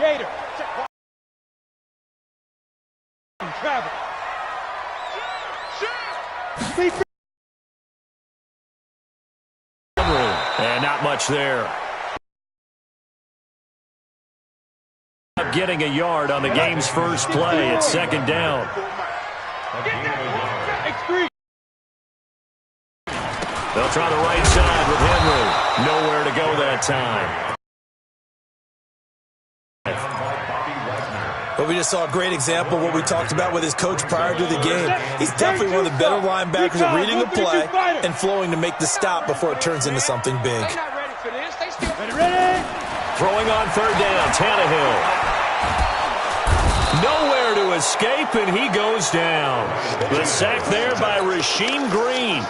Gator. Travel. And not much there. Getting a yard on the game's first play. It's second down. They'll try the right side with Henry. Nowhere to go that time. But we just saw a great example of what we talked about with his coach prior to the game. He's definitely one of the better linebackers at reading the play and flowing to make the stop before it turns into something big. Throwing on third down, Tannehill. Nowhere to escape, and he goes down. The sack there by Rasheem Green.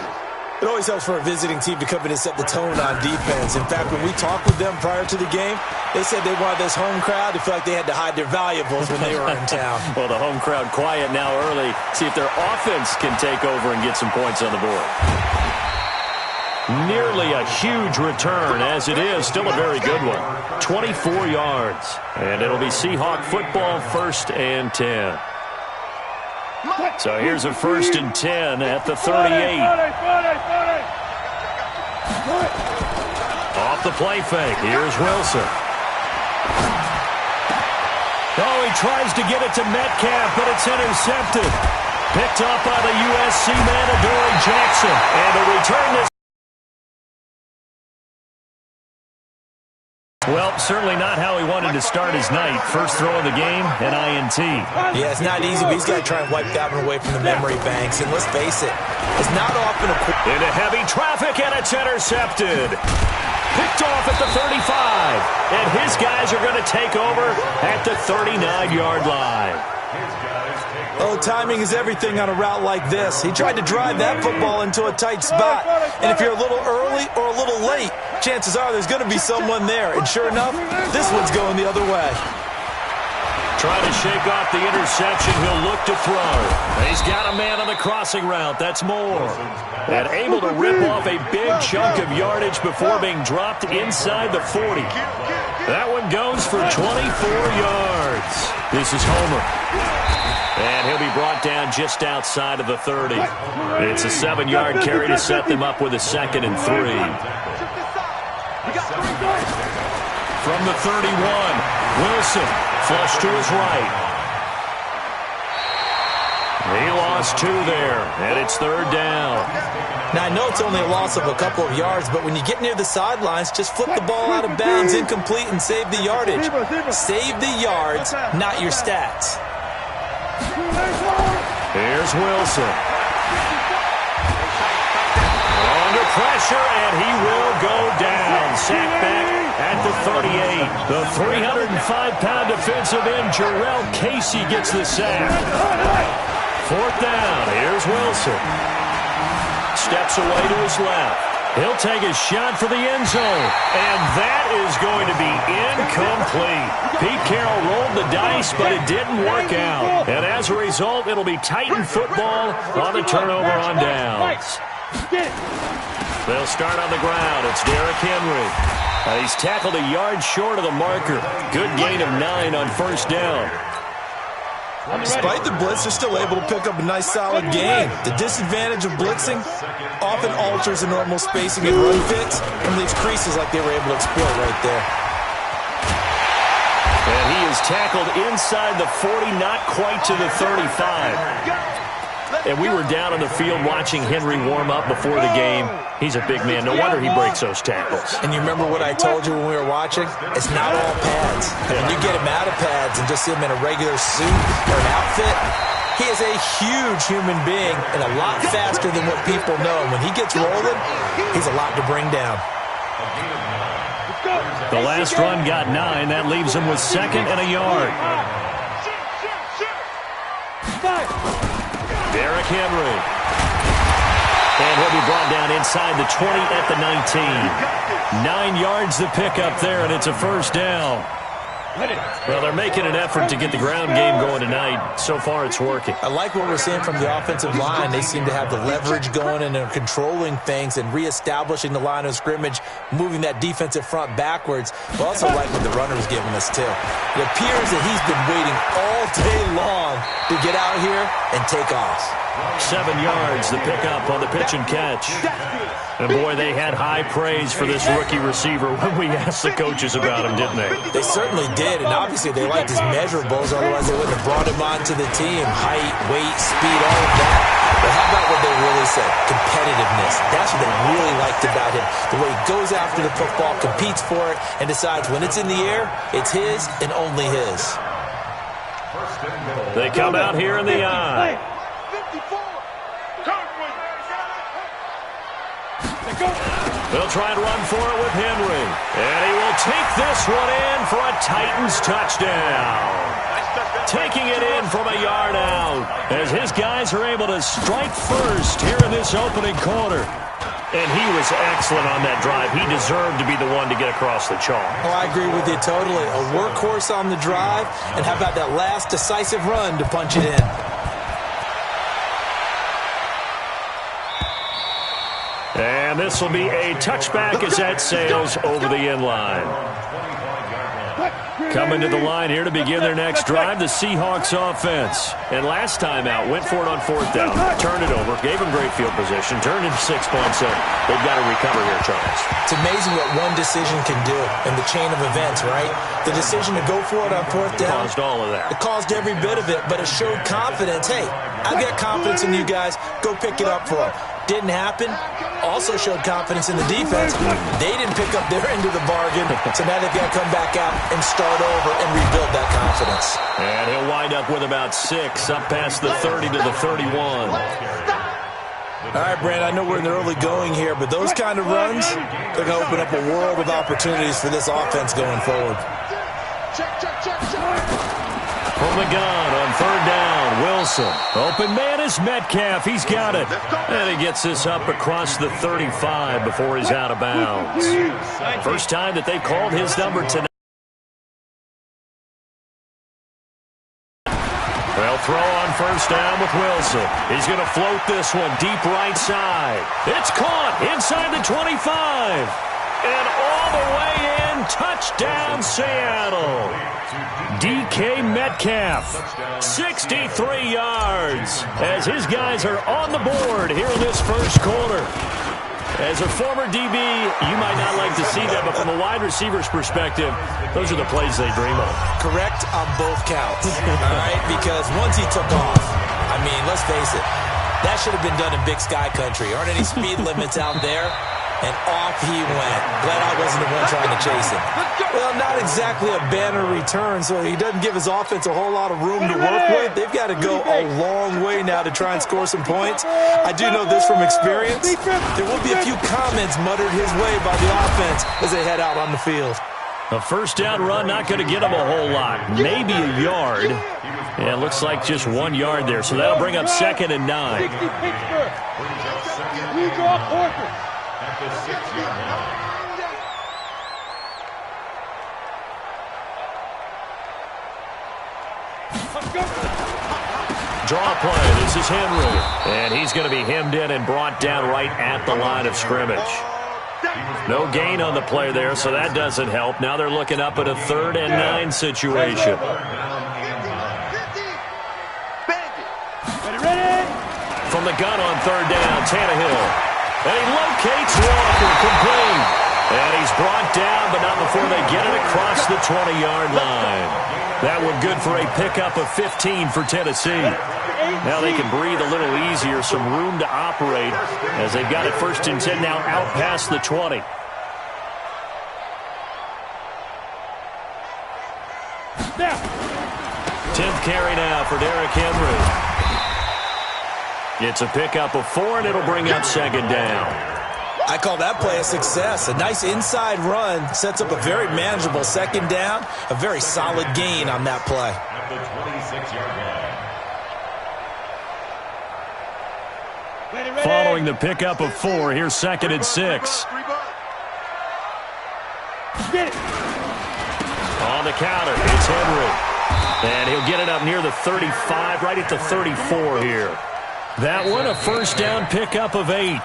It always helps for a visiting team to come in and set the tone on defense. In fact, when we talked with them prior to the game, they said they wanted this home crowd to feel like they had to hide their valuables when they were in town. Well, the home crowd quiet now early. See if their offense can take over and get some points on the board. Nearly a huge return, as it is. Still a very good one. 24 yards. And it'll be Seahawk football, 1st and 10. So here's a 1st and 10 at the 38. Off the play fake. Here's Wilson. Oh, he tries to get it to Metcalf, but it's intercepted. Picked up by the USC man, Adoree Jackson. And to return this. Well, certainly not how he wanted to start his night. First throw of the game, an INT. Yeah, it's not easy, but he's got to try and wipe that one away from the memory banks. And let's face it, it's not often into heavy traffic, and it's intercepted. Picked off at the 35. And his guys are going to take over at the 39-yard line. Oh, timing is everything on a route like this. He tried to drive that football into a tight spot. And if you're a little early or a little late, chances are there's going to be someone there. And sure enough, this one's going the other way. Trying to shake off the interception. He'll look to throw. He's got a man on the crossing route. That's Moore. And able to rip off a big chunk of yardage before being dropped inside the 40. That one goes for 24 yards. This is Homer. And he'll be brought down just outside of the 30. It's a 7-yard carry to set them up with a 2nd and 3. From the 31, Wilson, flush to his right. He lost 2 there, and it's 3rd down. Now, I know it's only a loss of a couple of yards, but when you get near the sidelines, just flip the ball out of bounds, incomplete, and save the yardage. Save the yards, not your stats. Here's Wilson. Under pressure, and he will go down. Sack back at the 38. The 305-pound defensive end, Jarrell Casey, gets the sack. 4th down. Here's Wilson. Steps away to his left. He'll take a shot for the end zone. And that is going to be incomplete. Pete Carroll rolled the dice, but it didn't work out. And as a result, it'll be Titan football on the turnover on downs. They'll start on the ground. It's Derrick Henry. He's tackled a yard short of the marker. Good gain of 9 on 1st down. Despite the blitz, they're still able to pick up a nice, solid gain. The disadvantage of blitzing often alters the normal spacing and run fits and leaves creases like they were able to exploit right there. And he is tackled inside the 40, not quite to the 35. And we were down on the field watching Henry warm up before the game. He's a big man. No wonder he breaks those tackles. And you remember what I told you when we were watching? It's not all pads. And when you get him out of pads and just see him in a regular suit or an outfit, he is a huge human being and a lot faster than what people know. And when he gets rolling, he's a lot to bring down. The last run got 9. That leaves him with 2nd and a yard. Derrick Henry. And he'll be brought down inside the 20 at the 19. 9 yards to pick up there, and it's a 1st down. Well, they're making an effort to get the ground game going tonight. So far, it's working. I like what we're seeing from the offensive line. They seem to have the leverage going, and they're controlling things and reestablishing the line of scrimmage, moving that defensive front backwards. But also like what the runner's giving us, too. It appears that he's been waiting all day long to get out here and take off. 7 yards, the pickup on the pitch and catch. And, boy, they had high praise for this rookie receiver when we asked the coaches about him, didn't they? They certainly did, and obviously they liked his measurables, otherwise they wouldn't have brought him onto the team. Height, weight, speed, all of that. But how about what they really said? Competitiveness. That's what they really liked about him. The way he goes after the football, competes for it, and decides when it's in the air, it's his and only his. They come out here in the eye. They'll try and run for it with Henry. And he will take this one in for a Titans touchdown. Taking it in from a yard out as his guys are able to strike first here in this opening quarter. And he was excellent on that drive. He deserved to be the one to get across the chalk. Oh, I agree with you totally. A workhorse on the drive, and how about that last decisive run to punch it in? And this will be a touchback as that sails over the end line. Coming to the line here to begin their next drive, the Seahawks offense. And last time out, went for it on 4th down, turned it over, gave them great field position, turned into 6 points. So they've got to recover here, Charles. It's amazing what one decision can do in the chain of events, right? The decision to go for it on 4th down. Caused all of that. It caused every bit of it, but it showed confidence. Hey, I've got confidence in you guys. Go pick it up for them. Didn't happen. Also showed confidence in the defense. They didn't pick up their end of the bargain, so now they've got to come back out and start over and rebuild that confidence. And he'll wind up with about 6, up past the 30 to the 31. All right, Brand, I know we're in the early going here, but those kind of runs, they're going to open up a world of opportunities for this offense going forward. From the gun on 3rd down, Wilson. Open man is Metcalf. He's got it. And he gets this up across the 35 before he's out of bounds. First time that they've called his number tonight. They'll throw on 1st down with Wilson. He's going to float this one deep right side. It's caught inside the 25. And all the way in, touchdown Seattle. DK Metcalf, 63 yards, as his guys are on the board here in this first quarter. As a former DB, you might not like to see that, but from a wide receiver's perspective, those are the plays they dream of. Correct on both counts, all right? Because once he took off, I mean, let's face it, that should have been done in Big Sky Country. Aren't any speed limits out there? And off he went. Glad I wasn't the one trying to chase him. Well, not exactly a banner return, so he doesn't give his offense a whole lot of room to work with. They've got to go a long way now to try and score some points. I do know this from experience. There will be a few comments muttered his way by the offense as they head out on the field. A 1st down run, not going to get him a whole lot. Maybe a yard. Yeah, it looks like just 1 yard there, so that'll bring up 2nd and 9. We draw Porter. At the 6-yard line. Draw play. This is Henry. And he's going to be hemmed in and brought down right at the line of scrimmage. No gain on the play there, so that doesn't help. Now they're looking up at a 3rd and 9 situation. From the gun on 3rd down, Tannehill. And he locates Walker, complete. And he's brought down, but not before they get it across the 20-yard line. That one good for a pickup of 15 for Tennessee. Now they can breathe a little easier, some room to operate as they've got it 1st and 10 now out past the 20. Now. 10th carry now for Derrick Henry. It's a pickup of 4, and it'll bring up 2nd down. I call that play a success. A nice inside run sets up a very manageable 2nd down. A very solid gain on that play. At the 26-yard line. Following the pickup of 4, here's 2nd and 6. Get it. On the counter. It's Henry. And he'll get it up near the 35, right at the 34 here. That one, a first down pickup of 8.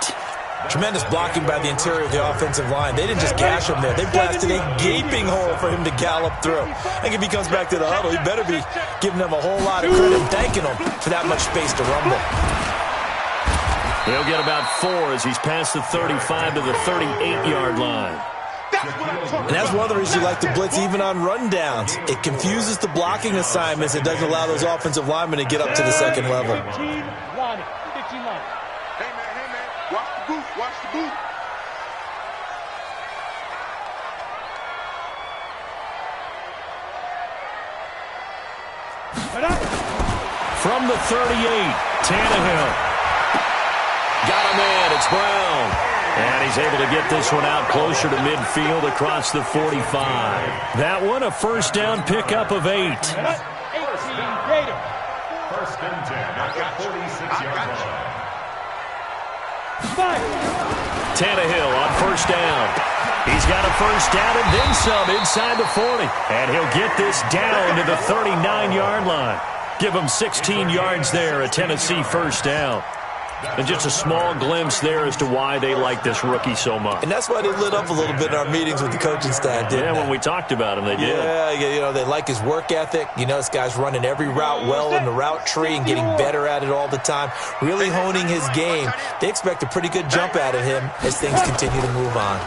Tremendous blocking by the interior of the offensive line. They didn't just gash him there. They blasted a gaping hole for him to gallop through. I think if he comes back to the huddle, he better be giving them a whole lot of credit and thanking them for that much space to rumble. He'll get about 4 as he's past the 35 to the 38-yard line. And that's one of the reasons you like to blitz even on rundowns. It confuses the blocking assignments. It doesn't allow those offensive linemen to get up to the second level. Hey, man, watch the boot, watch the boot. From the 38, Tannehill. Got him in, it's Brown. And he's able to get this one out closer to midfield across the 45. That one, a first down pickup of 8. First and 10 at the 46-yard line. Tannehill on first down. He's got a first down and then some inside the 40. And he'll get this down to the 39-yard line. Give him 16 yards there, a Tennessee first down. And just a small glimpse there as to why they like this rookie so much. And that's why they lit up a little bit in our meetings with the coaching staff, didn't they? When we talked about him, they did. Yeah, they like his work ethic. This guy's running every route well in the route tree and getting better at it all the time, really honing his game. They expect a pretty good jump out of him as things continue to move on.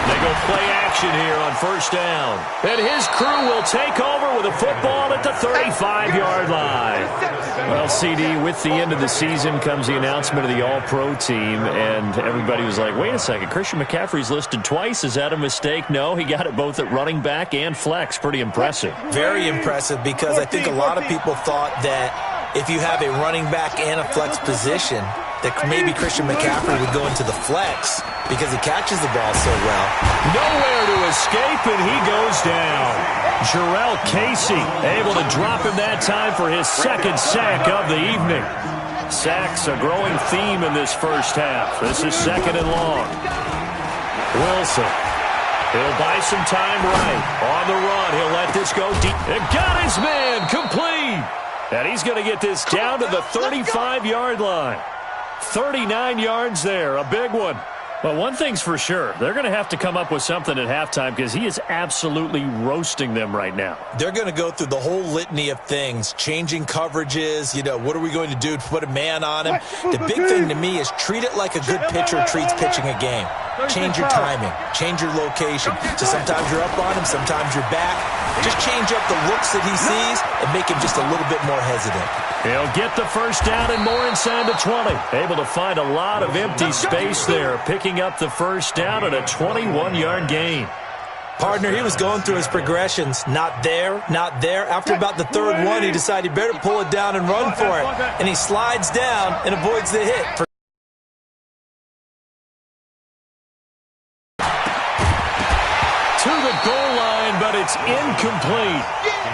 They go play action here on first down. And his crew will take over with a football at the 35-yard line. Well, CD, with the end of the season comes the announcement of the All-Pro team, and everybody was like, wait a second, Christian McCaffrey's listed twice. Is that a mistake? No, he got it both at running back and flex. Pretty impressive. Very impressive, because I think a lot of people thought that if you have a running back and a flex position, that maybe Christian McCaffrey would go into the flex because he catches the ball so well. Nowhere to escape, and he goes down. Jurrell Casey able to drop him that time for his second sack of the evening. Sacks a growing theme in this first half. This is second and long. Wilson. He'll buy some time right. On the run, he'll let this go deep. And got his man complete. And he's going to get this down to the 35-yard line. 39 yards there, a big one. Well, one thing's for sure. They're going to have to come up with something at halftime because he is absolutely roasting them right now. They're going to go through the whole litany of things, changing coverages, what are we going to do to put a man on him? The big thing to me is treat it like a good pitcher treats pitching a game. Change your timing, change your location. So sometimes you're up on him, sometimes you're back. Just change up the looks that he sees and make him just a little bit more hesitant. He'll get the first down and more inside the 20. Able to find a lot of empty space there, picking up the first down at a 21-yard gain. Partner, he was going through his progressions. Not there, not there. After about the third one, he decided he better pull it down and run for it. And he slides down and avoids the hit. To the goal line, but it's incomplete.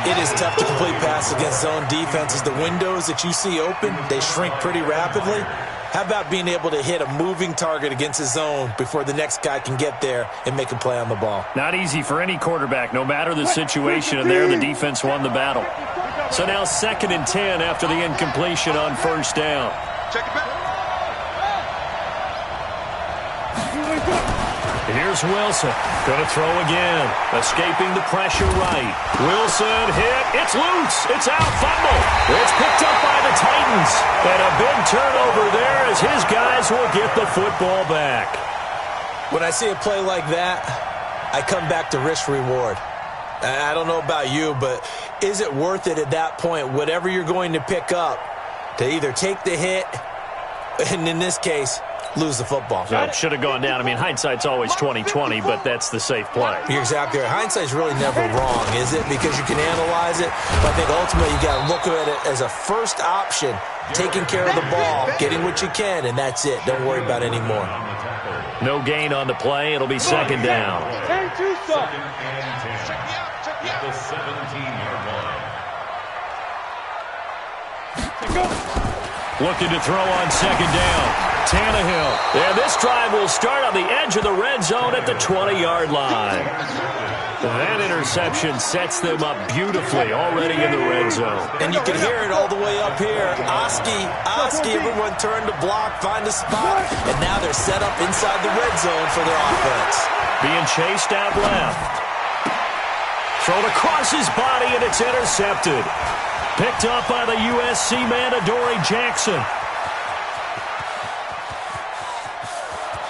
It is tough to complete passes against zone defenses. The windows that you see open, they shrink pretty rapidly. How about being able to hit a moving target against his zone before the next guy can get there and make a play on the ball? Not easy for any quarterback, no matter the situation, and there the defense won the battle. So now 2nd and 10 after the incompletion on first down. Check it back. Here's Wilson. Going to throw again. Escaping the pressure right. Wilson hit. It's loose. It's out. Fumble. It's picked up by the Titans. And a big turnover there as his guys will get the football back. When I see a play like that, I come back to risk-reward. I don't know about you, but is it worth it at that point, whatever you're going to pick up, to either take the hit, and in this case, lose the football? So it should have gone down. I mean, hindsight's always 20/20, but that's the safe play. You're exactly right. Hindsight's really never wrong, is it? Because you can analyze it, but I think ultimately you got to look at it as a first option, taking care of the ball, getting what you can, and that's it. Don't worry about any more. No gain on the play. It'll be second down. Second and 10. At the 17-yard line. Looking to throw on second down. Tannehill. And this drive will start on the edge of the red zone at the 20-yard line. That interception sets them up beautifully already in the red zone. And you can hear it all the way up here. Oski, everyone turn to block, find a spot, and now they're set up inside the red zone for their offense. Being chased out left. Thrown across his body, and it's intercepted. Picked up by the USC man, Adoree Jackson.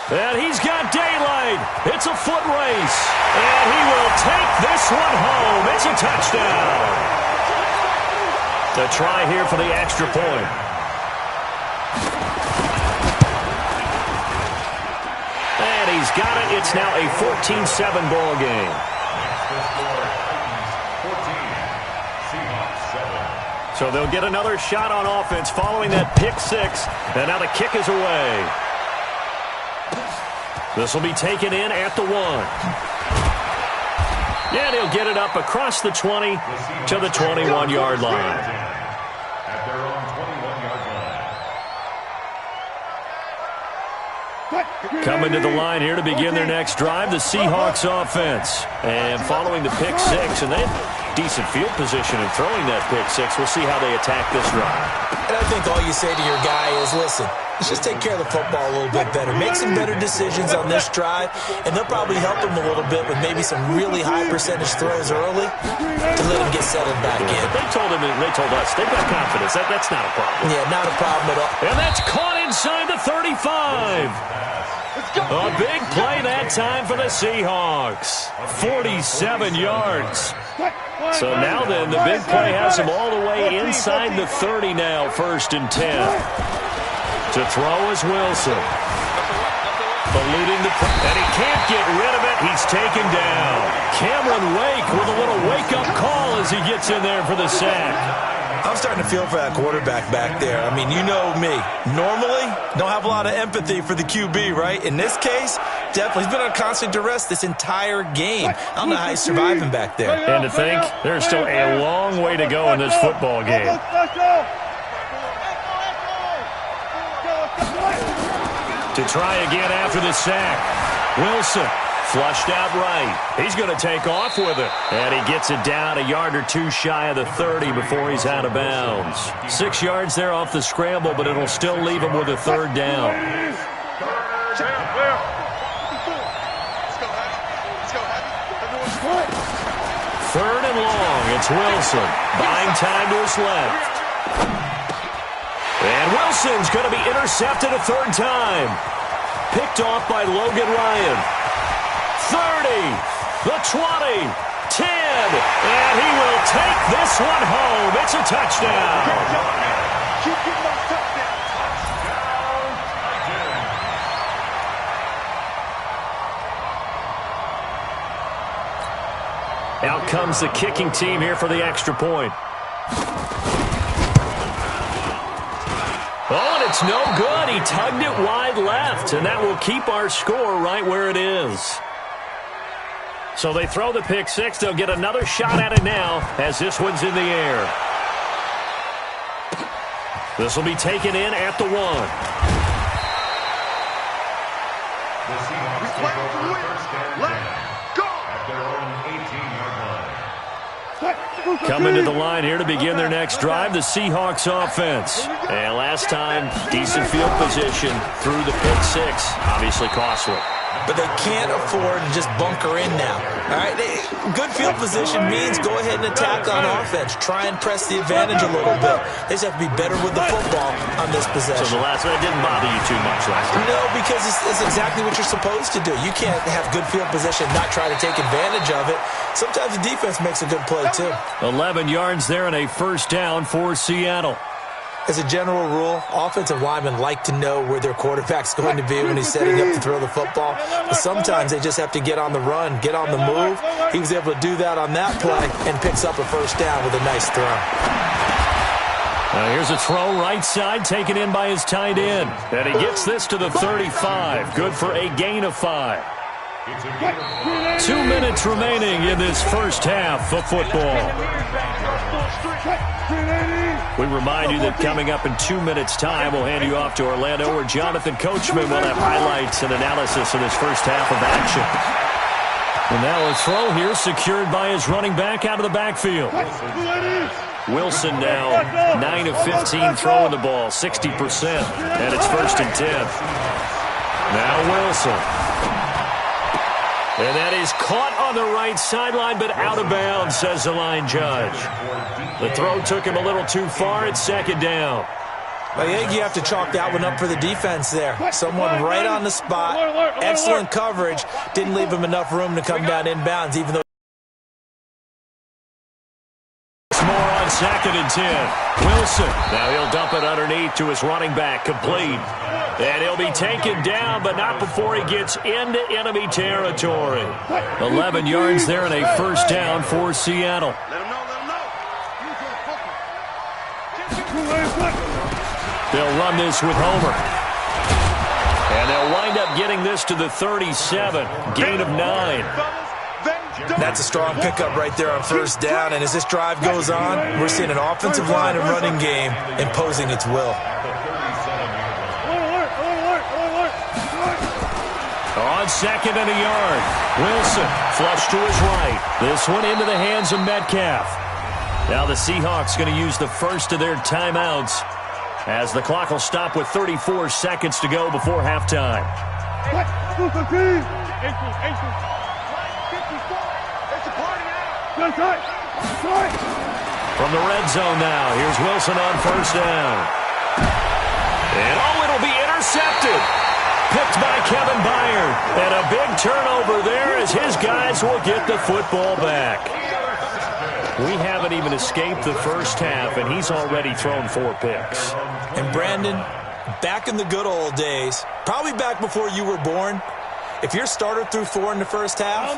And he's got daylight. It's a foot race. And he will take this one home. It's a touchdown. The try here for the extra point. And he's got it. It's now a 14-7 ball game. So they'll get another shot on offense following that pick six. And now the kick is away. This will be taken in at the 1. And he'll get it up across the 20 to the 21-yard line. At their own 21-yard line. Coming to the line here to begin their next drive, the Seahawks offense. And following the pick six, and they have decent field position in throwing that pick six. We'll see how they attack this drive. And I think all you say to your guy is, listen, let's just take care of the football a little bit better. Make some better decisions on this drive, and they'll probably help him a little bit with maybe some really high percentage throws early to let him get settled back in. But they told us, they've got confidence. That's not a problem. Yeah, not a problem at all. And that's caught inside the 35. A big play that time for the Seahawks. 47 yards. So now then, the big play has him all the way inside the 30 now, 1st and 10. To throw is Wilson. Eluding the and he can't get rid of it. He's taken down. Cameron Wake with a little wake-up call as he gets in there for the sack. I'm starting to feel for that quarterback back there. I mean, you know me. Normally, don't have a lot of empathy for the QB, right? In this case, definitely. He's been on constant duress this entire game. I don't know how he's surviving back there. And to think, there's still a long way to go in this football game. To try again after the sack. Wilson flushed out right. He's going to take off with it. And he gets it down a yard or two shy of the 30 before he's out of bounds. 6 yards there off the scramble, but it'll still leave him with a 3rd down. Third and long. It's Wilson. Buying time to his left. And Wilson's going to be intercepted a 3rd time. Picked off by Logan Ryan. 30, the 20, 10, and he will take this one home. It's a touchdown. Out comes the kicking team here for the extra point. Oh, and it's no good. He tugged it wide left, and that will keep our score right where it is. So they throw the pick six. They'll get another shot at it now as this one's in the air. This will be taken in at the 1. The Seahawks take over 1st and 10 at their own 18-yard line. Coming to the line here to begin their next drive, the Seahawks offense. And last time, decent field position through the pick six. Obviously costly. But they can't afford to just bunker in now. All right, good field position means go ahead and attack on offense. Try and press the advantage a little bit. They just have to be better with the football on this possession. So the last one didn't bother you too much last time? No, because it's exactly what you're supposed to do. You can't have good field position, not try to take advantage of it. Sometimes the defense makes a good play, too. 11 yards there and a 1st down for Seattle. As a general rule, offensive linemen like to know where their quarterback's going to be when he's setting up to throw the football. But sometimes they just have to get on the run, get on the move. He was able to do that on that play and picks up a 1st down with a nice throw. Now here's a throw right side taken in by his tight end. And he gets this to the 35. Good for a gain of 5. 2 minutes remaining in this first half of football. We remind you that coming up in 2 minutes' time, we'll hand you off to Orlando, where Jonathan Coachman will have highlights and analysis of this first half of action. And now a throw here secured by his running back out of the backfield. Wilson now 9 of 15 throwing the ball, 60%. And it's 1st and 10. Now Wilson. And that is caught on the right sideline, but out of bounds, says the line judge. The throw took him a little too far. It's 2nd down. I think you have to chalk that one up for the defense there. Someone right on the spot. Excellent coverage. Didn't leave him enough room to come down inbounds, even though. It's more on 2nd and 10. Wilson. Now he'll dump it underneath to his running back. Complete. And he'll be taken down, but not before he gets into enemy territory. 11 yards there and a 1st down for Seattle. Let him know, They'll run this with Homer. And they'll wind up getting this to the 37. Gain of 9. That's a strong pickup right there on 1st down. And as this drive goes on, we're seeing an offensive line and running game imposing its will. On 2nd and a yard. Wilson flush to his right. This one into the hands of Metcalf. Now the Seahawks going to use the first of their timeouts as the clock will stop with 34 seconds to go before halftime. From the red zone now, here's Wilson on 1st down. And it'll be intercepted. Picked by Kevin Byard. And a big turnover there as his guys will get the football back. We haven't even escaped the first half, and he's already thrown 4 picks. And Brandon, back in the good old days, probably back before you were born, if your starter threw 4 in the first half,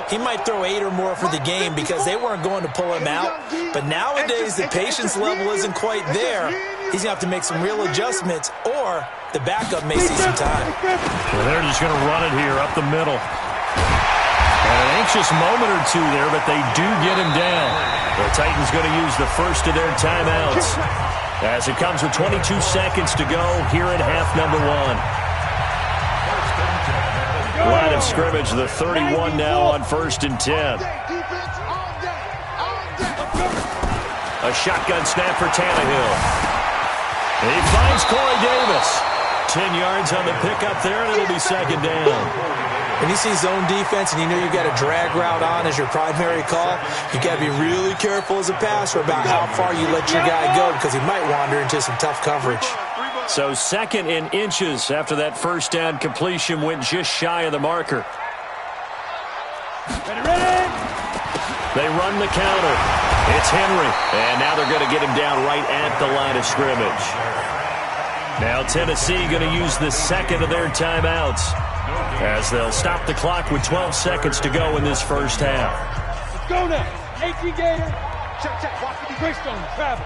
he might throw 8 or more for the game because they weren't going to pull him out. But nowadays, the patience level isn't quite there. He's going to have to make some real adjustments, or the backup may see some time. Well, they're just going to run it here up the middle. And an anxious moment or two there, but they do get him down. The Titans going to use the first of their timeouts as it comes with 22 seconds to go here in half number 1. Line of scrimmage, the 31 now on 1st and 10. A shotgun snap for Tannehill. He finds Corey Davis. 10 yards on the pickup there, and it'll be 2nd down. When you see zone defense and you know you got a drag route on as your primary call, you got to be really careful as a passer about how far you let your guy go because he might wander into some tough coverage. So 2nd in inches after that 1st down completion went just shy of the marker. They run the counter. It's Henry. And now they're going to get him down right at the line of scrimmage. Now Tennessee going to use the 2nd of their timeouts as they'll stop the clock with 12 seconds to go in this first half. Let's go now. 18 Gator. Check. Watch the Greystone. Travel.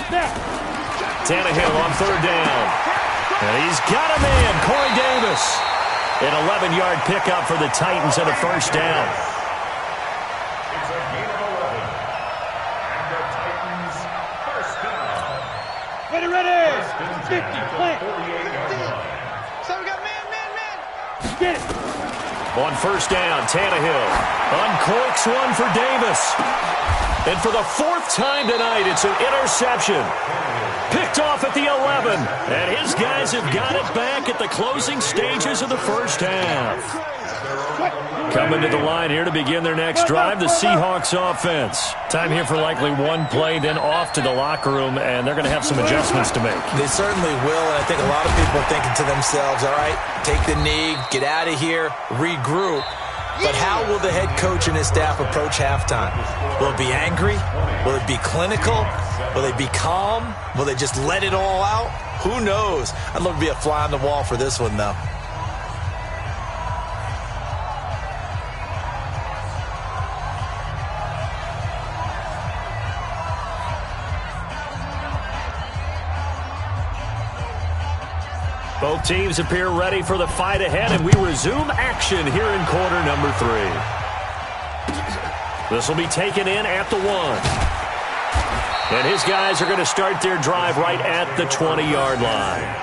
Snap. Tannehill on 3rd down. And he's got a man, Corey Davis. An 11-yard pickup for the Titans and a 1st down. Ready. 50. Plant. So we got man. Get it. On 1st down, Tannehill uncorks one for Davis. And for the 4th time tonight, it's an interception. Picked off at the 11. And his guys have got it back at the closing stages of the first half. Coming to the line here to begin their next drive, the Seahawks offense. Time here for likely one play, then off to the locker room, and they're going to have some adjustments to make. They certainly will, and I think a lot of people are thinking to themselves, all right, take the knee, get out of here, regroup. But how will the head coach and his staff approach halftime? Will it be angry? Will it be clinical? Will they be calm? Will they just let it all out? Who knows? I'd love to be a fly on the wall for this one, though. Both teams appear ready for the fight ahead, and we resume action here in quarter number 3. This will be taken in at the 1. And his guys are going to start their drive right at the 20-yard line.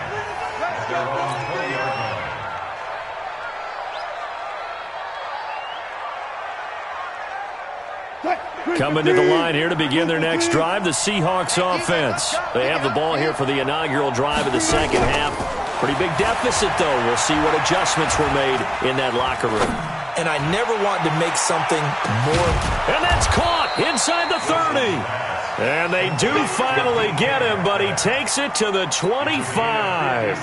Coming to the line here to begin their next drive, the Seahawks offense. They have the ball here for the inaugural drive of the second half. Pretty big deficit, though. We'll see what adjustments were made in that locker room. And I never want to make something more. And that's caught inside the 30. And they do finally get him, but he takes it to the 25.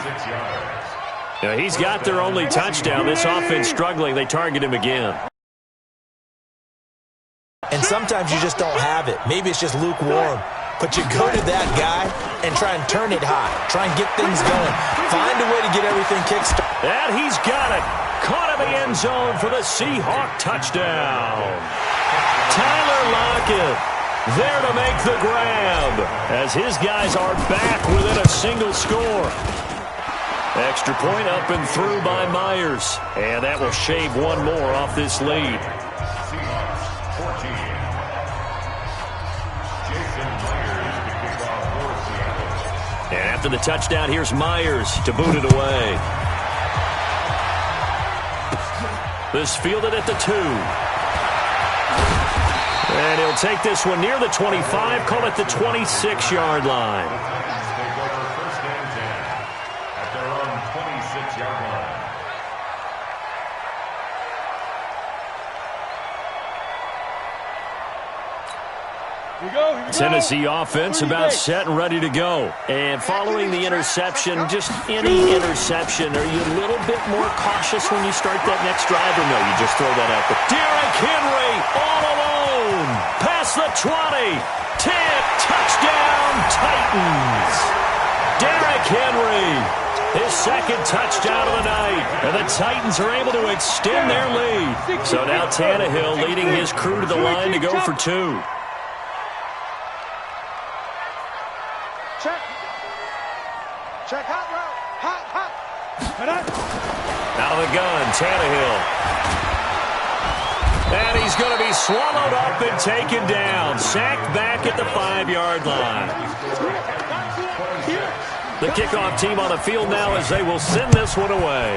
Now, he's got their only touchdown. This offense struggling. They target him again. And sometimes you just don't have it. Maybe it's just lukewarm. But you go to that guy and try and turn it high. Try and get things going. Find a way to get everything kickstarted. And he's got it. Caught in the end zone for the Seahawk touchdown. Tyler Lockett there to make the grab as his guys are back within a single score. Extra point up and through by Myers. And that will shave one more off this lead. And after the touchdown, here's Myers to boot it away. This fielded at the 2. And he'll take this one near the 25, call it the 26-yard line. Tennessee offense about set and ready to go. And following the interception, just any interception, are you a little bit more cautious when you start that next drive, or no, you just throw that out there? Derrick Henry all alone. Past the 20. 10. Touchdown, Titans. Derrick Henry, his second touchdown of the night. And the Titans are able to extend their lead. So now Tannehill leading his crew to the line to go for 2. Check hot route. Hot. Out of the gun, Tannehill. And he's going to be swallowed up and taken down. Sacked back at the 5-yard line. The kickoff team on the field now as they will send this one away.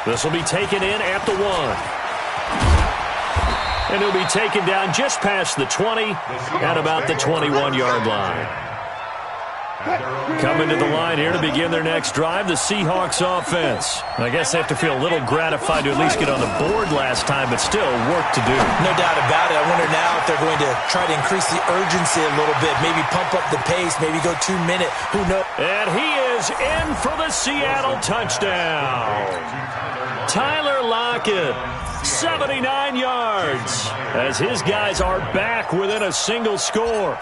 This will be taken in at the 1. And he'll be taken down just past the 20 at about the 21-yard line. Coming to the line here to begin their next drive, the Seahawks offense. I guess they have to feel a little gratified to at least get on the board last time, but still work to do. No doubt about it. I wonder now if they're going to try to increase the urgency a little bit, maybe pump up the pace, maybe go 2-minute. Who knows? And he is in for the Seattle touchdown. Tyler Lockett, 79 yards, as his guys are back within a single score.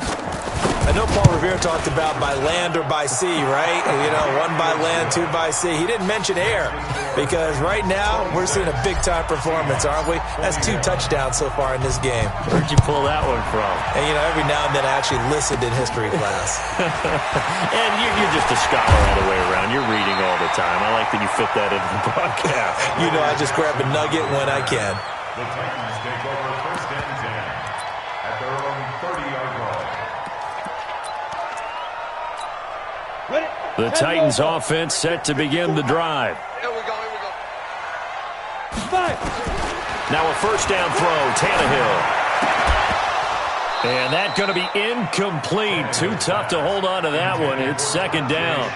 I know Paul Revere talked about by land or by sea, right? You know, 1 by land, 2 by sea. He didn't mention air because right now we're seeing a big-time performance, aren't we? That's 2 touchdowns so far in this game. Where'd you pull that one from? And, you know, every now and then I actually listened in history class. And you're just a scholar all the way around. You're reading all the time. I like that you fit that into the broadcast. You know, I just grab a nugget when I can. The Titans take over 1st and 10 at their own 30-yard line. The Titans offense set to begin the drive. Here we go. Now a first down throw, Tannehill. And that's going to be incomplete. Too tough to hold on to that one. It's 2nd down.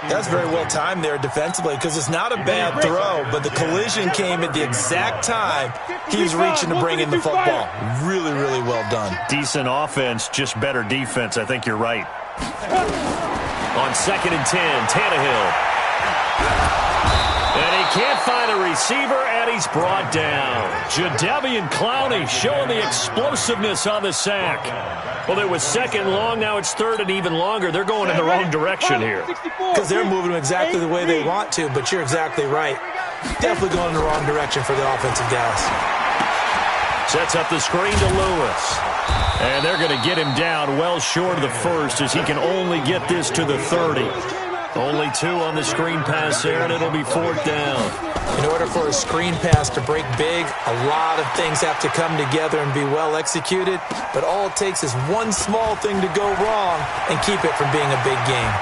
That's very well timed there defensively because it's not a bad throw, but the collision came at the exact time he was reaching to bring in the football. Really, really well done. Decent offense, just better defense. I think you're right. On 2nd and 10, Tannehill. And he can't find a receiver, and he's brought down. Jadeveon Clowney showing the explosiveness on the sack. Well, it was 2nd and long. Now it's 3rd and even longer. They're going in the wrong direction here. Because they're moving exactly the way they want to, but you're exactly right. Definitely going in the wrong direction for the offensive guys. Sets up the screen to Lewis. And they're going to get him down well short of the 1st as he can only get this to the 30. Only 2 on the screen pass there, and it'll be 4th down. In order for a screen pass to break big, a lot of things have to come together and be well executed, but all it takes is one small thing to go wrong and keep it from being a big game.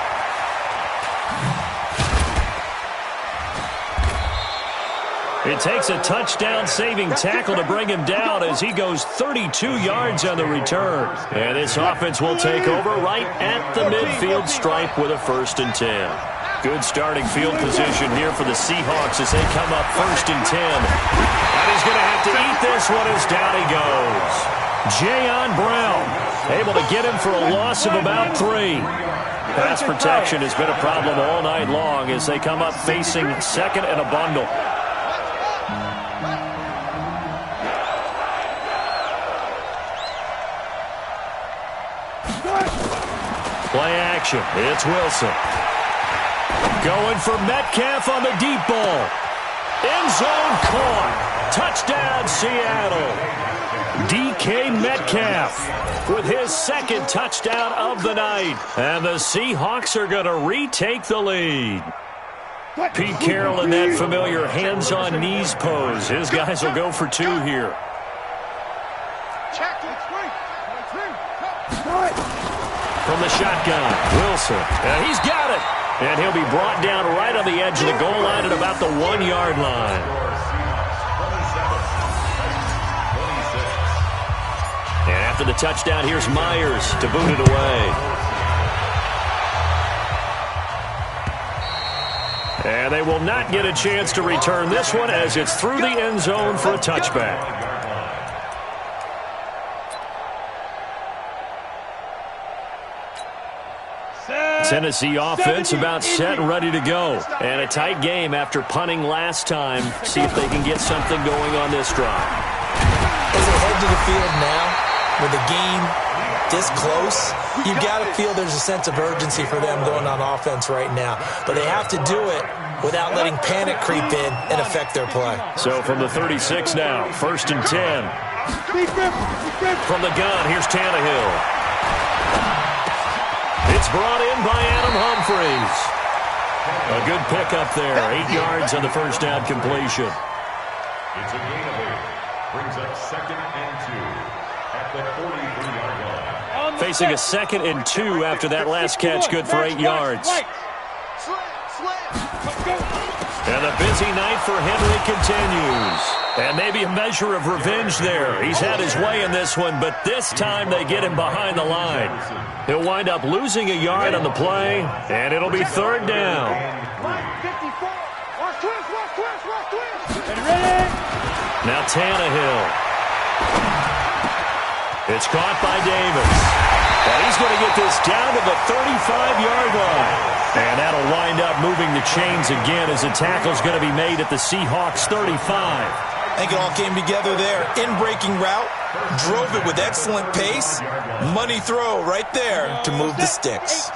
It takes a touchdown-saving tackle to bring him down as he goes 32 yards on the return. And this offense will take over right at the midfield stripe with a 1st and 10. Good starting field position here for the Seahawks as they come up 1st and 10. And he's going to have to eat this one as down he goes. Jayon Brown able to get him for a loss of about 3. Pass protection has been a problem all night long as they come up facing 2nd and a bundle. Play action. It's Wilson. Going for Metcalf on the deep ball. End zone caught. Touchdown, Seattle. DK Metcalf with his 2nd touchdown of the night. And the Seahawks are going to retake the lead. Pete Carroll in that familiar hands-on knees pose. His guys will go for 2 here. From the shotgun, Wilson. And he's got it. And he'll be brought down right on the edge of the goal line at about the 1-yard line. And after the touchdown, here's Myers to boot it away. And they will not get a chance to return this one as it's through the end zone for a touchback. Tennessee offense about set and ready to go. And a tight game after punting last time. See if they can get something going on this drive. As they head to the field now, with the game this close, you've got to feel there's a sense of urgency for them going on offense right now. But they have to do it without letting panic creep in and affect their play. So from the 36 now, 1st and 10. From the gun, here's Tannehill. It's brought in by Adam Humphries. A good pickup there. 8 yards on the 1st down completion. It's a gain of 8. Brings up 2nd and 2 at the 43-yard line. Facing a 2nd and 2 after that last catch, good for 8 yards. And the busy night for Henry continues. And maybe a measure of revenge there. He's had his way in this one, but this time they get him behind the line. He'll wind up losing a yard on the play, and it'll be 3rd down. Now Tannehill. It's caught by Davis. And he's going to get this down to the 35-yard line. And that'll wind up moving the chains again as the tackle's going to be made at the Seahawks 35. I think it all came together there. In-breaking route, drove it with excellent pace. Money throw right there to move the sticks.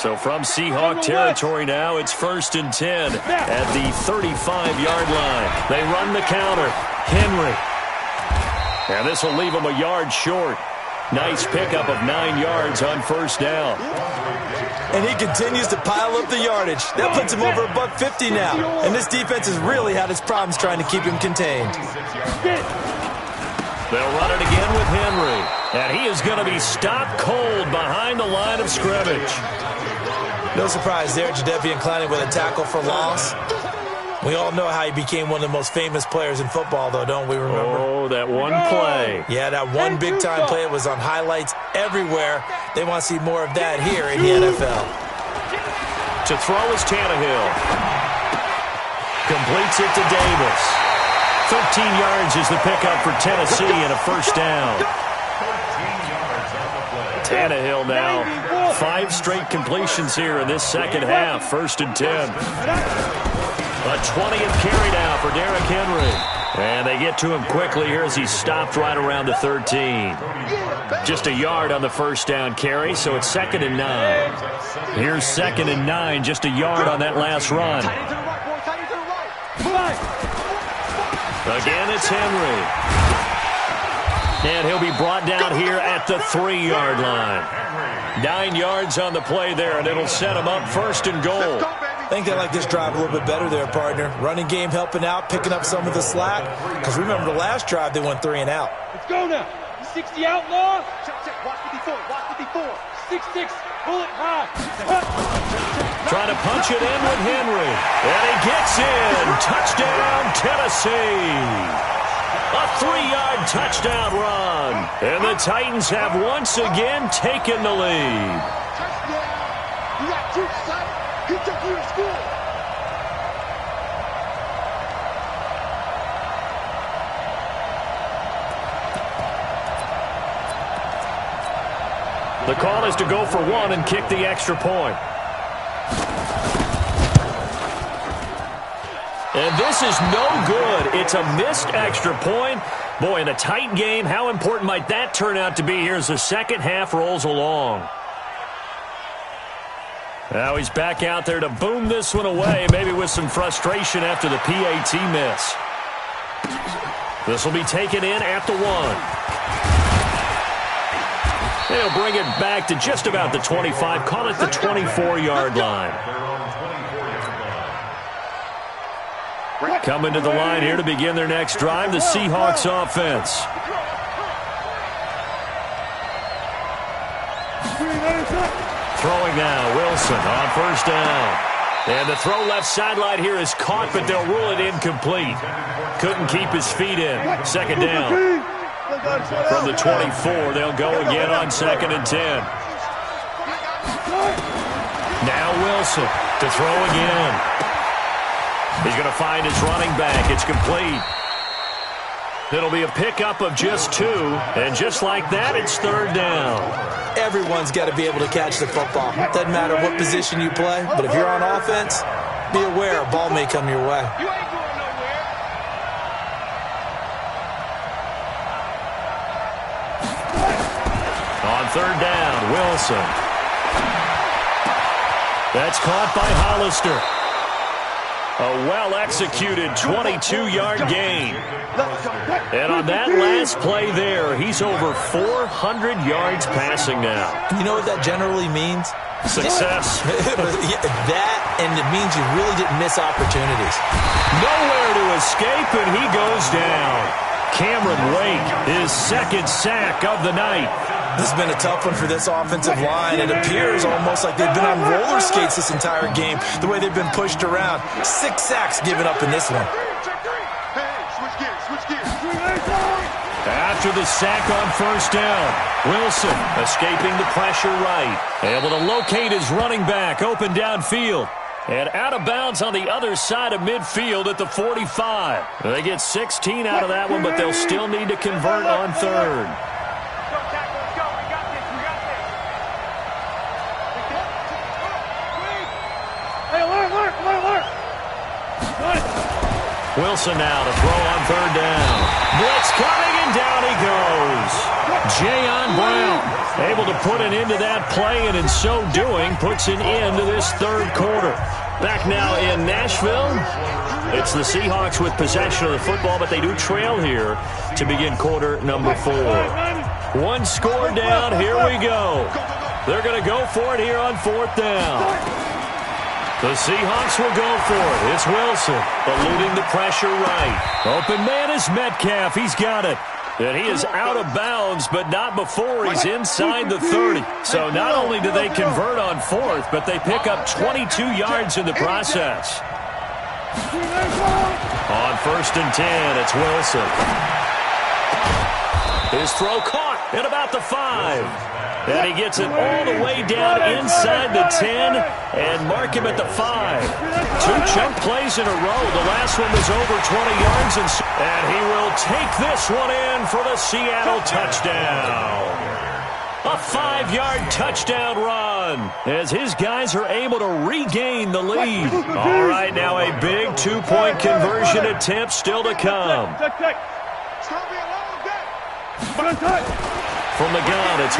So from Seahawk territory now, it's 1st and 10 at the 35-yard line. They run the counter. Henry. And this will leave him a yard short. Nice pickup of 9 yards on 1st down. And he continues to pile up the yardage. That puts him over $150 now. And this defense has really had its problems trying to keep him contained. They'll run it again with Henry. And he is going to be stopped cold behind the line of scrimmage. No surprise there, Jadeveon Clowney with a tackle for loss. We all know how he became one of the most famous players in football, though, don't we remember? Oh, that one play. Yeah, that one big-time play. It was on highlights everywhere. They want to see more of that here in the NFL. To throw is Tannehill. Completes it to Davis. 13 yards is the pickup for Tennessee and a 1st down. Tannehill now. 5 straight completions here in this second half. 1st and 10. A 20th carry now for Derrick Henry. And they get to him quickly here as he's stopped right around the 13. Just a yard on the 1st down carry, so it's 2nd and 9. Here's 2nd and 9, just a yard on that last run. Again, it's Henry. And he'll be brought down here at the 3-yard line. 9 yards on the play there, and it'll set him up 1st and goal. I think they like this drive a little bit better there, partner. Running game helping out, picking up some of the slack. Because remember the last drive, they went 3 and out. Let's go now. 60 outlaw. Check, check. Watch 54. Watch 54. 6'6", bullet high. Trying to punch it in with Henry. And he gets in. Touchdown, Tennessee. A 3-yard touchdown run. And the Titans have once again taken the lead. Touchdown. You got too excited. He took you to school. The call is to go for one and kick the extra point. And this is no good. It's a missed extra point. Boy, in a tight game, how important might that turn out to be here as the second half rolls along? Now he's back out there to boom this one away, maybe with some frustration after the PAT miss. This will be taken in at the 1. They'll bring it back to just about the 25. Call it the 24-yard line. Coming to the line here to begin their next drive, the Seahawks offense. Throwing now, Wilson on first down. And the throw left sideline here is caught, but they'll rule it incomplete. Couldn't keep his feet in. Second down. From the 24, they'll go again on 2nd and 10. Now Wilson to throw again. He's going to find his running back. It's complete. It'll be a pickup of just 2, and just like that, it's 3rd down. Everyone's got to be able to catch the football. Doesn't matter what position you play, but if you're on offense, be aware a ball may come your way. You ain't going nowhere. On 3rd down, Wilson. That's caught by Hollister. A well-executed 22-yard gain. And on that last play there, he's over 400 yards passing now. You know what that generally means? Success. That, and it means you really didn't miss opportunities. Nowhere to escape, and he goes down. Cameron Wake, his 2nd sack of the night. This has been a tough one for this offensive line. It appears almost like they've been on roller skates this entire game, the way they've been pushed around. 6 sacks given up in this one. Hey, switch gears. After the sack on first down, Wilson escaping the pressure right. Able to locate his running back open downfield. And out of bounds on the other side of midfield at the 45. They get 16 out of that one, but they'll still need to convert on 3rd. Wilson now to throw on 3rd down. Blitz coming, and down he goes. Jayon Brown able to put an end to that play, and in so doing puts an end to this 3rd quarter. Back now in Nashville. It's the Seahawks with possession of the football, but they do trail here to begin quarter number 4. 1 score down. Here we go. They're going to go for it here on 4th down. The Seahawks will go for it. It's Wilson eluding the pressure right. Open man is Metcalf. He's got it. And he is out of bounds, but not before he's inside the 30. So not only do they convert on 4th, but they pick up 22 yards in the process. On 1st and 10, it's Wilson. His throw caught at about the 5. And he gets it all the way down inside the 10 and mark him at the 5. 2 chunk plays in a row. The last one was over 20 yards, and he will take this one in for the Seattle touchdown. A 5-yard touchdown run as his guys are able to regain the lead. All right, now a big 2-point conversion attempt still to come. It's going to be a long day. From the gun, it's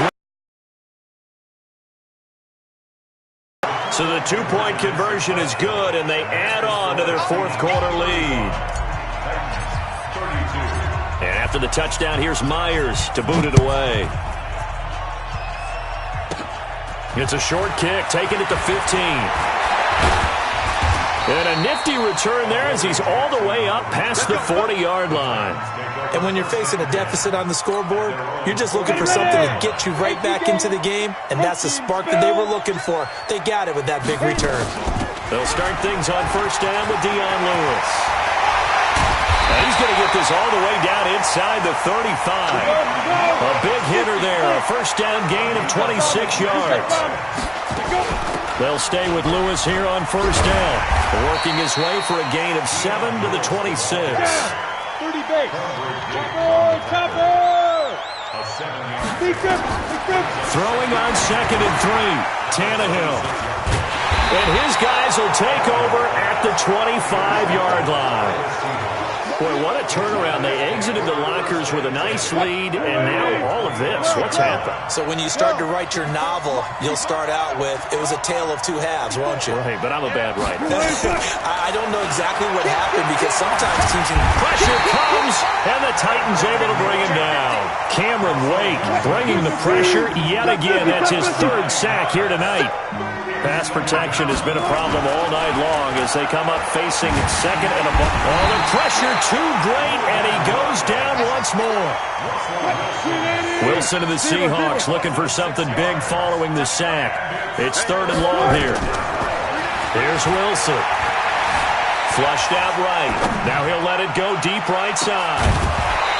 so the 2-point conversion is good, and they add on to their 4th quarter lead. And after the touchdown, here's Myers to boot it away. It's a short kick, taken at the 15. And a nifty return there as he's all the way up past the 40-yard line. And when you're facing a deficit on the scoreboard, you're just looking for something to get you right back into the game, and that's the spark that they were looking for. They got it with that big return. They'll start things on first down with Dion Lewis. And he's going to get this all the way down inside the 35. A big hitter there, a first down gain of 26 yards. They'll stay with Lewis here on first down, working his way for a gain of 7 to the 26. 30 base. Cover! Throwing on 2nd and 3, Tannehill. And his guys will take over at the 25-yard line. Boy, what a turnaround. They exited the lockers with a nice lead, and now all of this. What's happened? So when you start to write your novel, you'll start out with, it was a tale of two halves, won't you? Right, but I'm a bad writer. I don't know exactly what happened because sometimes teams can... Pressure comes, and the Titans able to bring him down. Cameron Wake bringing the pressure yet again. That's his 3rd sack here tonight. Pass protection has been a problem all night long as they come up facing 2nd and a ball. Oh, the pressure too great, and he goes down once more. Wilson of the Seahawks looking for something big following the sack. It's 3rd and long here. Here's Wilson. Flushed out right. Now he'll let it go deep right side.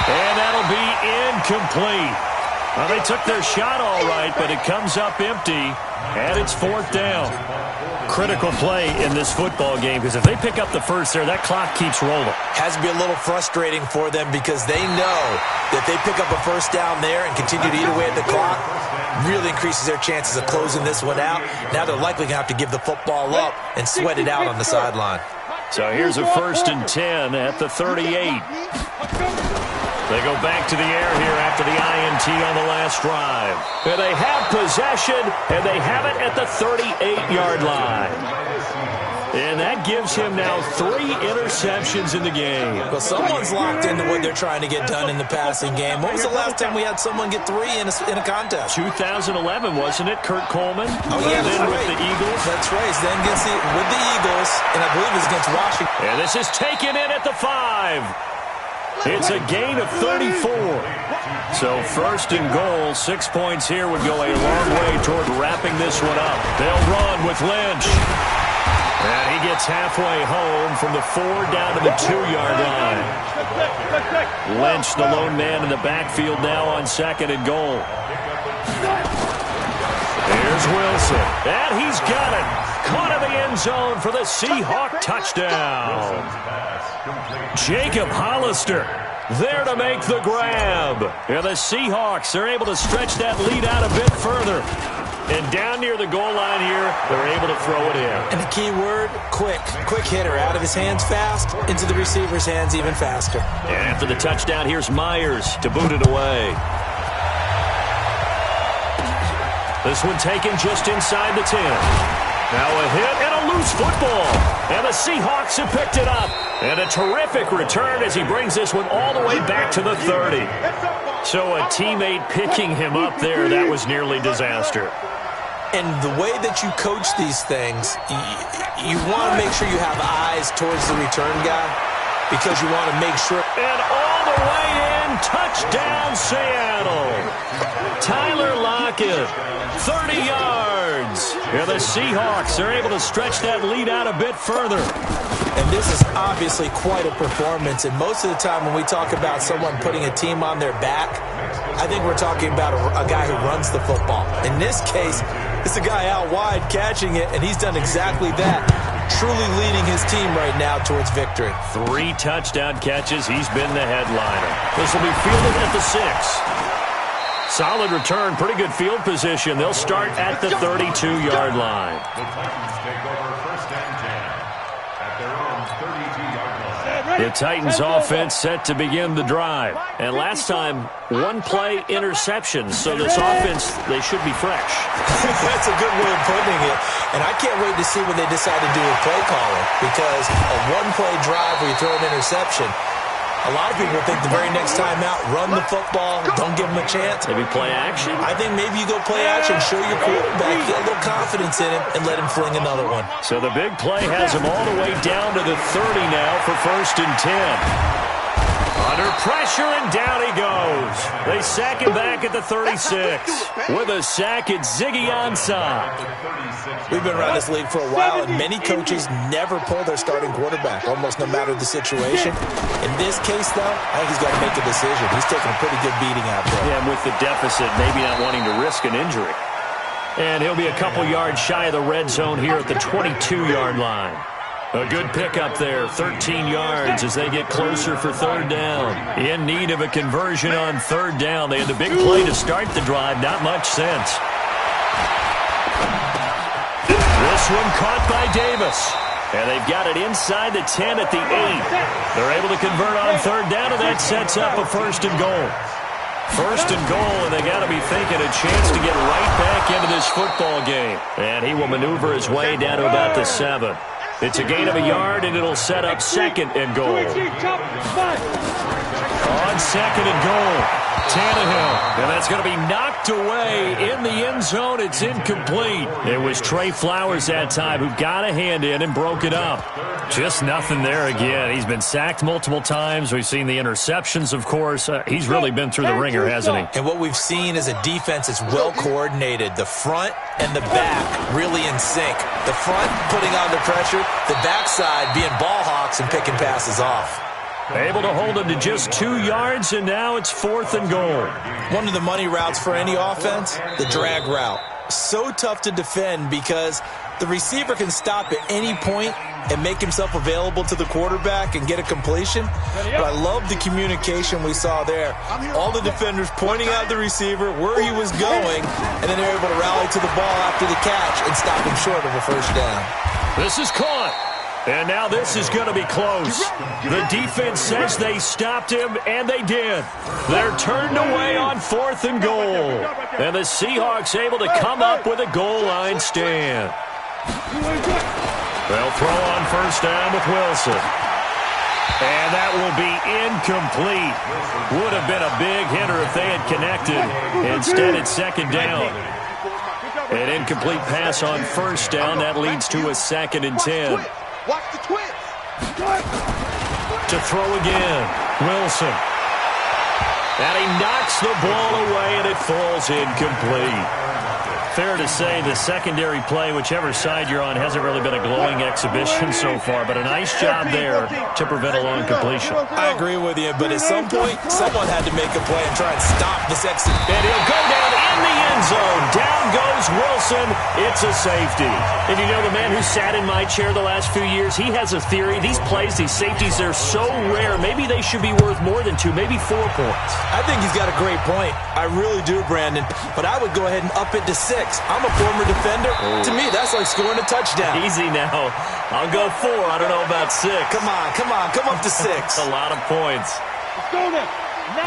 And that'll be incomplete. Well, they took their shot all right, but it comes up empty. And it's 4th down. Critical play in this football game because if they pick up the first there, that clock keeps rolling. Has to be a little frustrating for them because they know that they pick up a first down there and continue to eat away at the clock, really increases their chances of closing this one out. Now they're likely going to have to give the football up and sweat it out on the sideline. So here's a 1st and 10 at the 38. They go back to the air here after the INT on the last drive. And they have possession, and they have it at the 38-yard line. And that gives him now 3 interceptions in the game. Well, someone's locked into what they're trying to get done in the passing game. When was the last time we had someone get 3 in a contest? 2011, wasn't it? Kurt Coleman? Oh, yeah, then right. with the Eagles. That's right. Then with the Eagles, and I believe it was against Washington. And this is taken in at the 5. It's a gain of 34. So 1st and goal, 6 points here would go a long way toward wrapping this one up. They'll run with Lynch. And he gets halfway home from the 4 down to the 2-yard line. Lynch, the lone man in the backfield now on 2nd and goal. Here's Wilson. And he's got it. Caught in the end zone for the Seahawk touchdown. Jacob Hollister there to make the grab. And the Seahawks are able to stretch that lead out a bit further. And down near the goal line here, they're able to throw it in. And the key word, quick. Quick hitter. Out of his hands fast, into the receiver's hands even faster. And after the touchdown, here's Myers to boot it away. This one taken just inside the 10. Now a hit and a loose football. And the Seahawks have picked it up. And a terrific return as he brings this one all the way back to the 30. So a teammate picking him up there, that was nearly disaster. And the way that you coach these things, you want to make sure you have eyes towards the return guy because you want to make sure. And all the way in, touchdown Seattle. Tyler Lockett, 30 yards. And the Seahawks are able to stretch that lead out a bit further. And this is obviously quite a performance. And most of the time when we talk about someone putting a team on their back, I think we're talking about a guy who runs the football. In this case, it's a guy out wide catching it, and he's done exactly that. Truly leading his team right now towards victory. 3 touchdown catches. He's been the headliner. This will be fielded at the 6. Solid return, pretty good field position. They'll start at the 32-yard line. The Titans take over first and 10 at their own 32-yard line. The Titans offense set to begin the drive. And last time, 1-play interception. So this offense, they should be fresh. That's a good way of putting it. And I can't wait to see what they decide to do with play calling. Because a 1-play drive where you throw an interception, A lot of people think the very next time out, run the football, don't give him a chance. Maybe play action? I think maybe you go play action, show your quarterback, get a little confidence in him, and let him fling another one. So the big play has him all the way down to the 30 now for 1st and 10. Under pressure, and down he goes. They sack him back at the 36. With a sack, it's Ziggy Ansah. We've been around this league for a while, and many coaches never pull their starting quarterback, almost no matter the situation. In this case, though, I think he's got to make a decision. He's taking a pretty good beating out there. Yeah, and with the deficit, maybe not wanting to risk an injury. And he'll be a couple yards shy of the red zone here at the 22-yard line. A good pickup there, 13 yards as they get closer for 3rd down. In need of a conversion on 3rd down. They had the big play to start the drive, not much sense. This one caught by Davis. And they've got it inside the 10 at the 8. They're able to convert on 3rd down, and that sets up a 1st and goal. 1st and goal, and they got to be thinking a chance to get right back into this football game. And he will maneuver his way down to about the 7. It's a gain of a yard, and it'll set up 2nd and goal. On 2nd and goal, Tannehill. And that's going to be knocked away in the end zone. It's incomplete. It was Trey Flowers that time who got a hand in and broke it up. Just nothing there again. He's been sacked multiple times. We've seen the interceptions, of course. He's really been through the ringer, hasn't he? And what we've seen is a defense that's well coordinated. The front and the back really in sync. The front putting on the pressure, the backside being ball hawks and picking passes off. Able to hold him to just 2 yards, and now it's 4th and goal. One of the money routes for any offense, the drag route. So tough to defend because the receiver can stop at any point and make himself available to the quarterback and get a completion. But I love the communication we saw there. All the defenders pointing out the receiver, where he was going, and then they're able to rally to the ball after the catch and stop him short of a 1st down. This is caught. And now this is going to be close. The defense says they stopped him, and they did. They're turned away on 4th and goal. And the Seahawks able to come up with a goal line stand. They'll throw on 1st down with Wilson. And that will be incomplete. Would have been a big hitter if they had connected. Instead, it's 2nd down. An incomplete pass on 1st down. That leads to a 2nd and 10. Watch the twist. To throw again, Wilson. And he knocks the ball away, and it falls incomplete. Fair to say the secondary play, whichever side you're on, hasn't really been a glowing exhibition so far, but a nice job there to prevent a long completion. I agree with you, but at some point, someone had to make a play and try and stop this exit. And he'll go down in the end zone. Down goes Wilson. It's a safety. And you know, the man who sat in my chair the last few years, he has a theory. These plays, these safeties, they're so rare. Maybe they should be worth more than 2, maybe 4 points. I think he's got a great point. I really do, Brandon. But I would go ahead and up it to 6. I'm a former defender. To me, that's like scoring a touchdown. Easy now. I'll go 4. I don't know about 6. Come up to 6. A lot of points.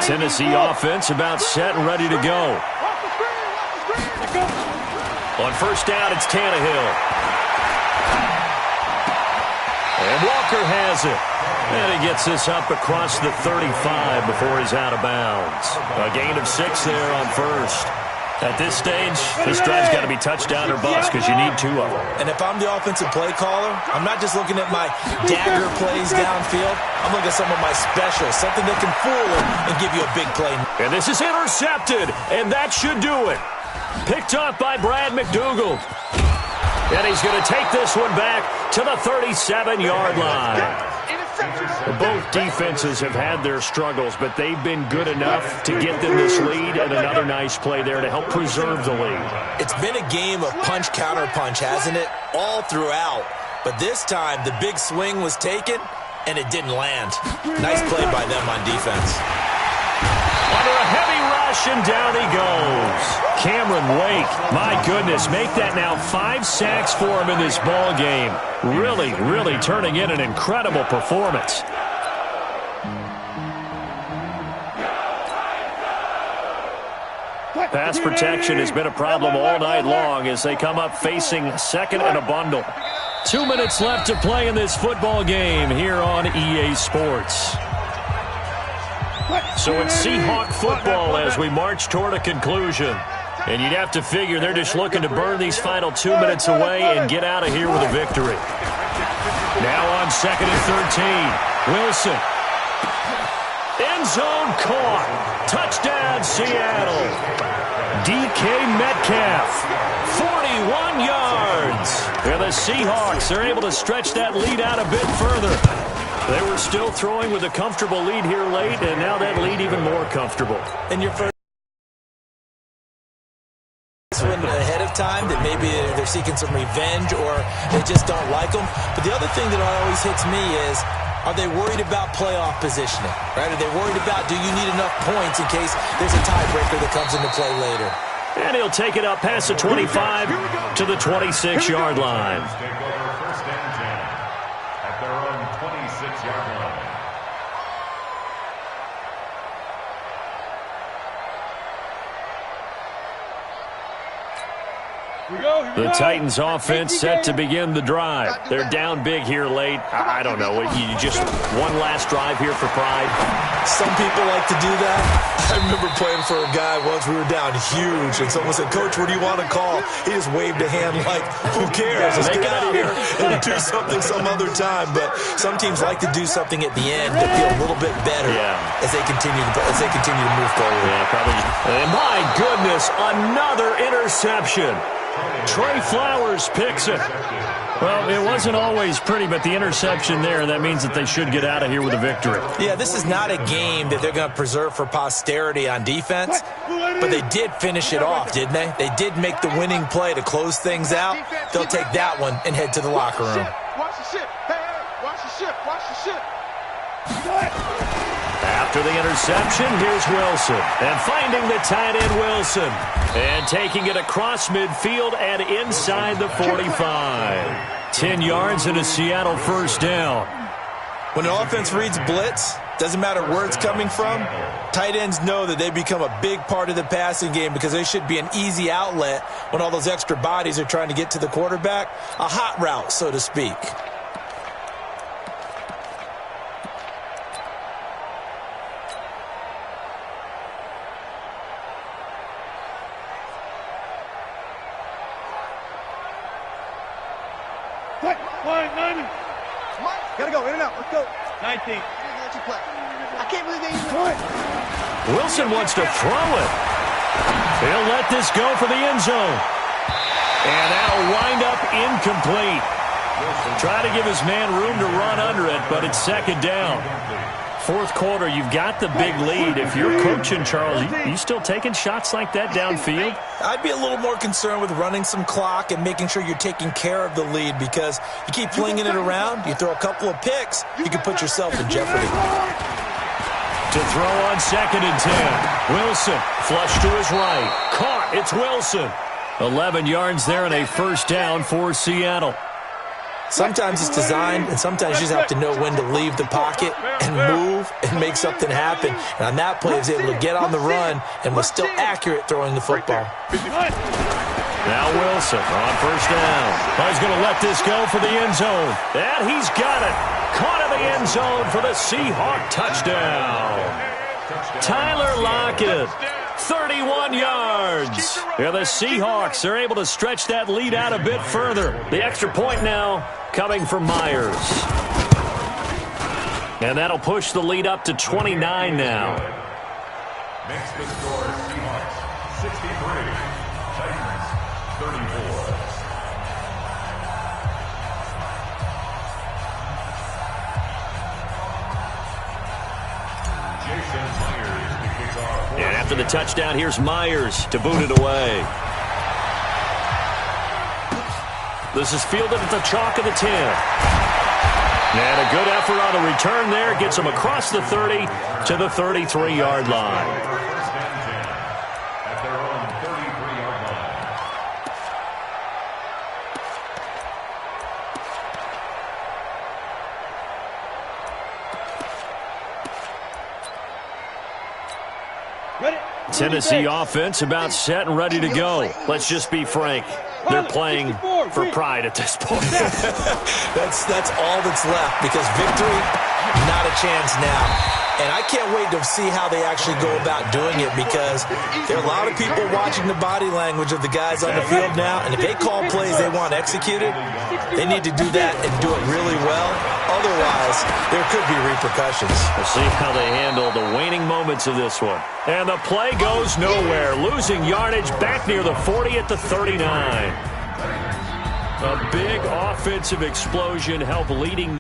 Tennessee offense about set and ready to go. On 1st down, it's Tannehill. And Walker has it. And he gets this up across the 35 before he's out of bounds. A gain of 6 there on 1st. At this stage, this drive's got to be touchdown or bust because you need 2 of them. And if I'm the offensive play caller, I'm not just looking at my dagger plays downfield. I'm looking at some of my specials, something that can fool him and give you a big play. And this is intercepted, and that should do it. Picked up by Brad McDougald. And he's going to take this one back to the 37-yard line. Both defenses have had their struggles, but they've been good enough to get them this lead, and another nice play there to help preserve the lead. It's been a game of punch-counter-punch, hasn't it? All throughout. But this time, the big swing was taken, and it didn't land. Nice play by them on defense. Under a heavy rush, and down he goes. Cameron Wake, my goodness, make that now 5 sacks for him in this ball game. Really, really turning in an incredible performance. Pass protection has been a problem all night long as they come up facing 2nd and a bundle. 2 minutes left to play in this football game here on EA Sports. So it's Seahawk football as we march toward a conclusion. And you'd have to figure they're just looking to burn these final 2 minutes away and get out of here with a victory. Now on 2nd and 13. Wilson. End zone caught. Touchdown, Seattle. DK Metcalf. 41 yards. And the Seahawks are able to stretch that lead out a bit further. They were still throwing with a comfortable lead here late, and now that lead even more comfortable. And your first one ahead of time that maybe they're seeking some revenge or they just don't like them. But the other thing that always hits me is, are they worried about playoff positioning? Right? Are they worried about, do you need enough points in case there's a tiebreaker that comes into play later? And he'll take it up past the 25 to the 26-yard line. Take over 1st and 10 at their own 26-yard line. The Titans offense set to begin the drive. They're down big here late. I don't know. You just one last drive here for pride. Some people like to do that. I remember playing for a guy once. We were down huge, and someone said, "Coach, what do you want to call?" He just waved a hand like, "Who cares? Let's get out of here and do something some other time." But some teams like to do something at the end to feel a little bit better as they continue to move forward. Yeah, probably. And my goodness, another interception. Trey Flowers picks it. Well, it wasn't always pretty, but the interception there, that means that they should get out of here with a victory. Yeah, this is not a game that they're going to preserve for posterity on defense, but they did finish it off, didn't they? They did make the winning play to close things out. They'll take that one and head to the locker room. Watch the ship. Hey, watch the ship. Watch the ship. After the interception, here's Wilson. And finding the tight end, Wilson. And taking it across midfield and inside the 45. 10 yards and a Seattle first down. When an offense reads blitz, doesn't matter where it's coming from, tight ends know that they become a big part of the passing game because they should be an easy outlet when all those extra bodies are trying to get to the quarterback. A hot route, so to speak. Gotta go, in and out. Let's go. 19. I can't believe they even Wilson wants to throw it. He'll let this go for the end zone. And that'll wind up incomplete. Try to give his man room to run under it, but it's 2nd down. 4th quarter, you've got the big lead. If you're coaching, Charles, you still taking shots like that downfield? I'd be a little more concerned with running some clock and making sure you're taking care of the lead because you keep flinging it around, you throw a couple of picks, you can put yourself in jeopardy. To throw on 2nd and 10. Wilson, flush to his right. Caught, it's Wilson. 11 yards there and a first down for Seattle. Sometimes it's designed, and sometimes you just have to know when to leave the pocket and move and make something happen. And on that play, he was able to get on the run and was still accurate throwing the football. Now Wilson on first down. He's going to let this go for the end zone. And he's got it. Caught in the end zone for the Seahawk touchdown. Tyler Lockett. 31 yards. Yeah, the Seahawks are able to stretch that lead out a bit further. The extra point now coming from Myers. And that'll push the lead up to 29 now. Makes the score Seahawks 63, Titans 34. Jason Myers to kick off. And after the touchdown, here's Myers to boot it away. This is fielded at the chalk of the 10. And a good effort on a return there. Gets him across the 30 to the 33-yard line. First and 10 at their own 33-yard line. Tennessee offense about set and ready to go. Let's just be frank. they're playing for pride at this point. That's all that's left, because victory, not a chance now. And I can't wait to see how they actually go about doing it, because there are a lot of people watching the body language of the guys on the field now, and if they call plays they want executed, they need to do that and do it really well. Otherwise, there could be repercussions. We'll see how they handle the waning moments of this one. And the play goes nowhere, losing yardage back near the 40 at the 39. A big offensive explosion helped leading